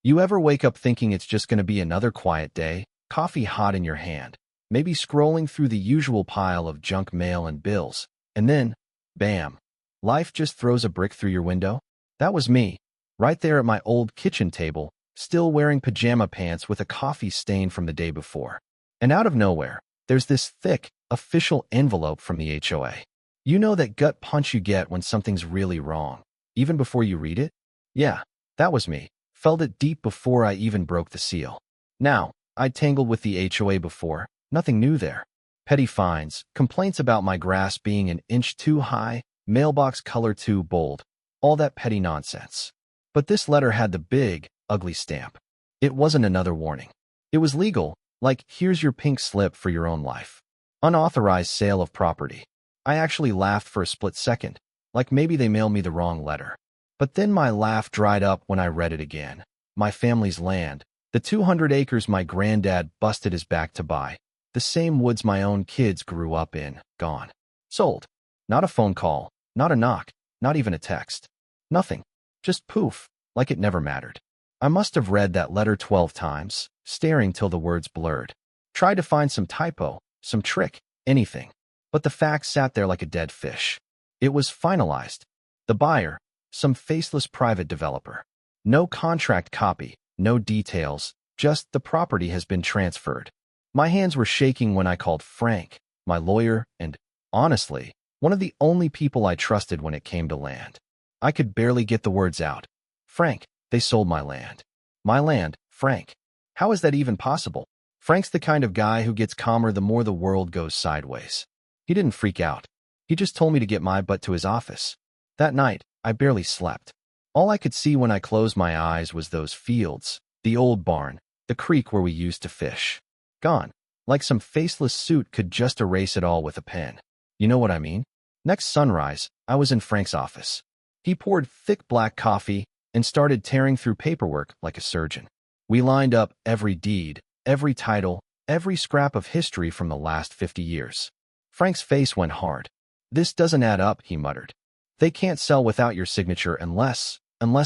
You ever wake up thinking it's just going to be another quiet day, coffee hot in your hand, maybe scrolling through the usual pile of junk mail and bills, and then, bam, life just throws a brick through your window? That was me, right there at my old kitchen table, still wearing pajama pants with a coffee stain from the day before. And out of nowhere, there's this thick, official envelope from the HOA. You know that gut punch you get when something's really wrong, even before you read it? Yeah, that was me. Felt it deep before I even broke the seal. Now, I'd tangled with the HOA before, nothing new there. Petty fines, complaints about my grass being an inch too high, mailbox color too bold, all that petty nonsense. But this letter had the big, ugly stamp. It wasn't another warning. It was legal, like here's your pink slip for your own life. Unauthorized sale of property. I actually laughed for a split second, like maybe they mailed me the wrong letter. But then my laugh dried up when I read it again. My family's land, the 200 acres my granddad busted his back to buy, the same woods my own kids grew up in, gone. Sold. Not a phone call, not a knock, not even a text. Nothing. Just poof, like it never mattered. I must have read that letter 12 times, staring till the words blurred. Tried to find some typo, some trick, anything. But the fact sat there like a dead fish. It was finalized. The buyer, some faceless private developer. No contract copy, no details, just the property has been transferred. My hands were shaking when I called Frank, my lawyer, and, honestly, one of the only people I trusted when it came to land. I could barely get the words out. Frank, they sold my land. My land, Frank. How is that even possible? Frank's the kind of guy who gets calmer the more the world goes sideways. He didn't freak out. He just told me to get my butt to his office. That night, I barely slept. All I could see when I closed my eyes was those fields, the old barn, the creek where we used to fish. Gone. Like some faceless suit could just erase it all with a pen. You know what I mean? Next sunrise, I was in Frank's office. He poured thick black coffee and started tearing through paperwork like a surgeon. We lined up every deed, every title, every scrap of history from the last 50 years. Frank's face went hard. This doesn't add up, he muttered. They can't sell without your signature unless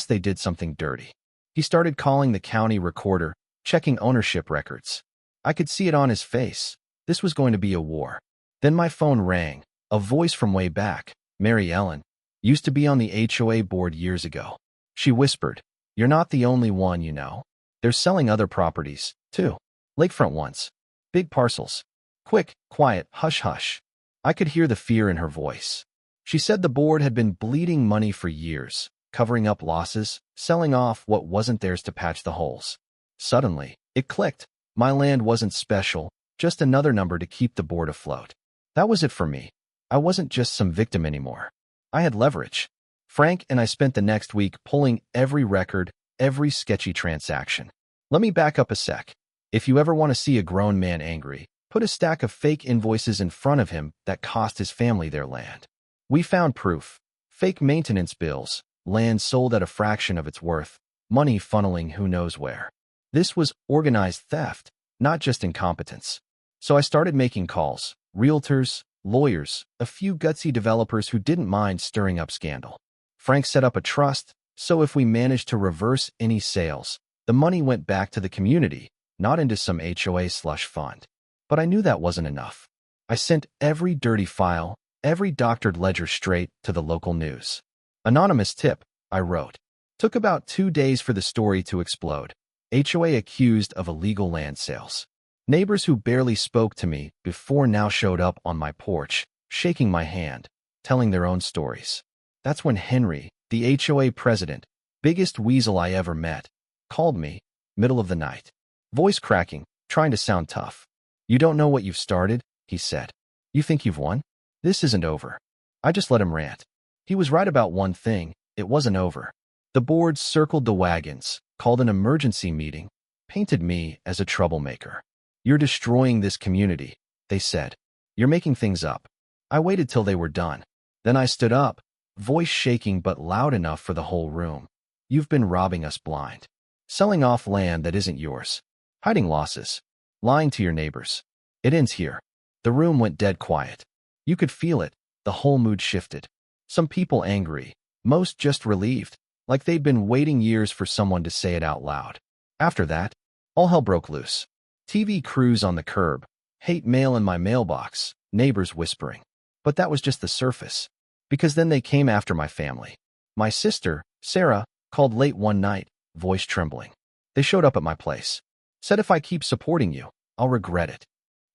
they did something dirty. He started calling the county recorder, checking ownership records. I could see it on his face. This was going to be a war. Then my phone rang, a voice from way back. Mary Ellen. Used to be on the HOA board years ago. She whispered, "You're not the only one, you know. They're selling other properties, too. Lakefront ones. Big parcels. Quick, quiet, hush hush." I could hear the fear in her voice. She said the board had been bleeding money for years, covering up losses, selling off what wasn't theirs to patch the holes. Suddenly, it clicked. My land wasn't special, just another number to keep the board afloat. That was it for me. I wasn't just some victim anymore. I had leverage. Frank and I spent the next week pulling every record, every sketchy transaction. Let me back up a sec. If you ever want to see a grown man angry, put a stack of fake invoices in front of him that cost his family their land. We found proof. Fake maintenance bills, land sold at a fraction of its worth, money funneling who knows where. This was organized theft, not just incompetence. So I started making calls. Realtors, lawyers, a few gutsy developers who didn't mind stirring up scandal. Frank set up a trust, so if we managed to reverse any sales, the money went back to the community, not into some HOA slush fund. But I knew that wasn't enough. I sent every dirty file, every doctored ledger straight to the local news. Anonymous tip, I wrote. Took about 2 days for the story to explode. HOA accused of illegal land sales. Neighbors who barely spoke to me before now showed up on my porch, shaking my hand, telling their own stories. That's when Henry, the HOA president, biggest weasel I ever met, called me, middle of the night. Voice cracking, trying to sound tough. "You don't know what you've started," he said. "You think you've won? This isn't over." I just let him rant. He was right about one thing, it wasn't over. The board circled the wagons, called an emergency meeting, painted me as a troublemaker. "You're destroying this community," they said. "You're making things up." I waited till they were done. Then I stood up, voice shaking but loud enough for the whole room. "You've been robbing us blind. Selling off land that isn't yours. Hiding losses. Lying to your neighbors. It ends here." The room went dead quiet. You could feel it. The whole mood shifted. Some people angry, most just relieved, like they'd been waiting years for someone to say it out loud. After that, all hell broke loose. TV crews on the curb, hate mail in my mailbox, neighbors whispering. But that was just the surface. Because then they came after my family. My sister, Sarah, called late one night, voice trembling. They showed up at my place. Said if I keep supporting you, I'll regret it.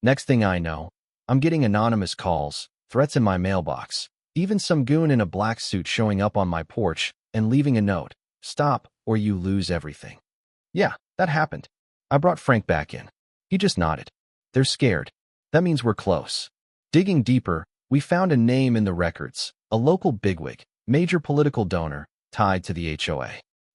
Next thing I know, I'm getting anonymous calls, threats in my mailbox, even some goon in a black suit showing up on my porch and leaving a note, "Stop, or you lose everything." Yeah, that happened. I brought Frank back in. He just nodded. They're scared. That means we're close. Digging deeper, we found a name in the records, a local bigwig, major political donor, tied to the HOA.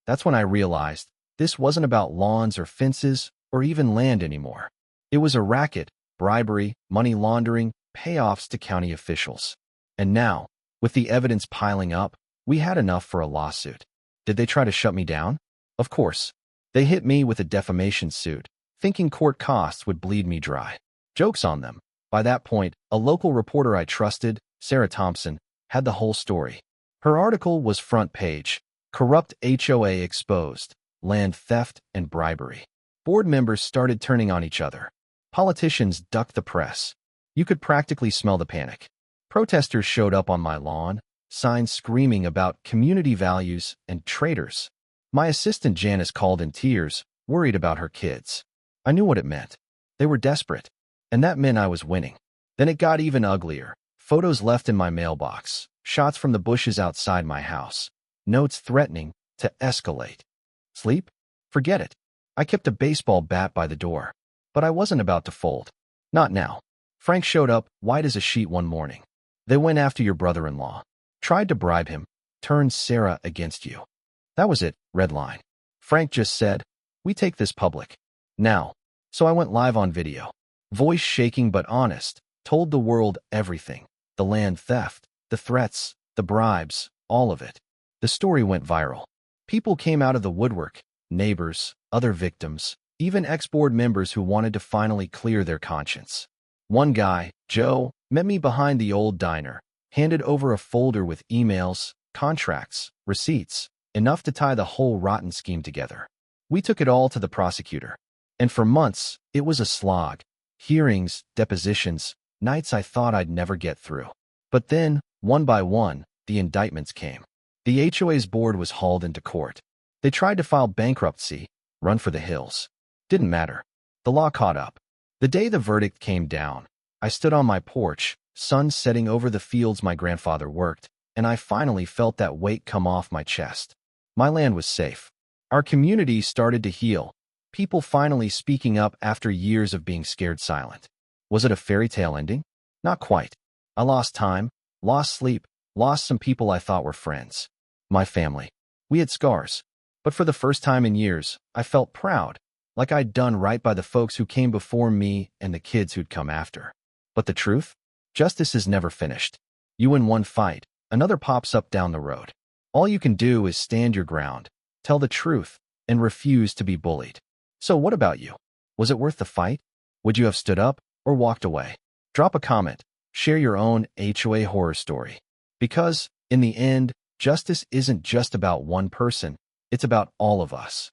That's when I realized this wasn't about lawns or fences or even land anymore. It was a racket, bribery, money laundering, payoffs to county officials. And now, with the evidence piling up, we had enough for a lawsuit. Did they try to shut me down? Of course. They hit me with a defamation suit, thinking court costs would bleed me dry. Joke's on them. By that point, a local reporter I trusted, Sarah Thompson, had the whole story. Her article was front page. Corrupt HOA exposed. Land theft and bribery. Board members started turning on each other. Politicians ducked the press. You could practically smell the panic. Protesters showed up on my lawn, signs screaming about community values and traitors. My assistant Janice called in tears, worried about her kids. I knew what it meant. They were desperate. And that meant I was winning. Then it got even uglier. Photos left in my mailbox. Shots from the bushes outside my house. Notes threatening to escalate. Sleep? Forget it. I kept a baseball bat by the door. But I wasn't about to fold. Not now. Frank showed up, white as a sheet one morning. They went after your brother-in-law. Tried to bribe him. Turned Sarah against you. That was it, red line. Frank just said, "We take this public. Now." So I went live on video. Voice shaking but honest. Told the world everything. The land theft, the threats, the bribes, all of it. The story went viral. People came out of the woodwork. Neighbors, other victims, even ex-board members who wanted to finally clear their conscience. One guy, Joe, met me behind the old diner, handed over a folder with emails, contracts, receipts, enough to tie the whole rotten scheme together. We took it all to the prosecutor. And for months, it was a slog. Hearings, depositions, nights I thought I'd never get through. But then, one by one, the indictments came. The HOA's board was hauled into court. They tried to file bankruptcy, run for the hills. Didn't matter. The law caught up. The day the verdict came down, I stood on my porch, sun setting over the fields my grandfather worked, and I finally felt that weight come off my chest. My land was safe. Our community started to heal. People finally speaking up after years of being scared silent. Was it a fairy tale ending? Not quite. I lost time, lost sleep, lost some people I thought were friends. My family. We had scars. But for the first time in years, I felt proud, like I'd done right by the folks who came before me and the kids who'd come after. But the truth? Justice is never finished. You win one fight, another pops up down the road. All you can do is stand your ground, tell the truth, and refuse to be bullied. So what about you? Was it worth the fight? Would you have stood up or walked away? Drop a comment, share your own HOA horror story. Because, in the end, justice isn't just about one person, it's about all of us.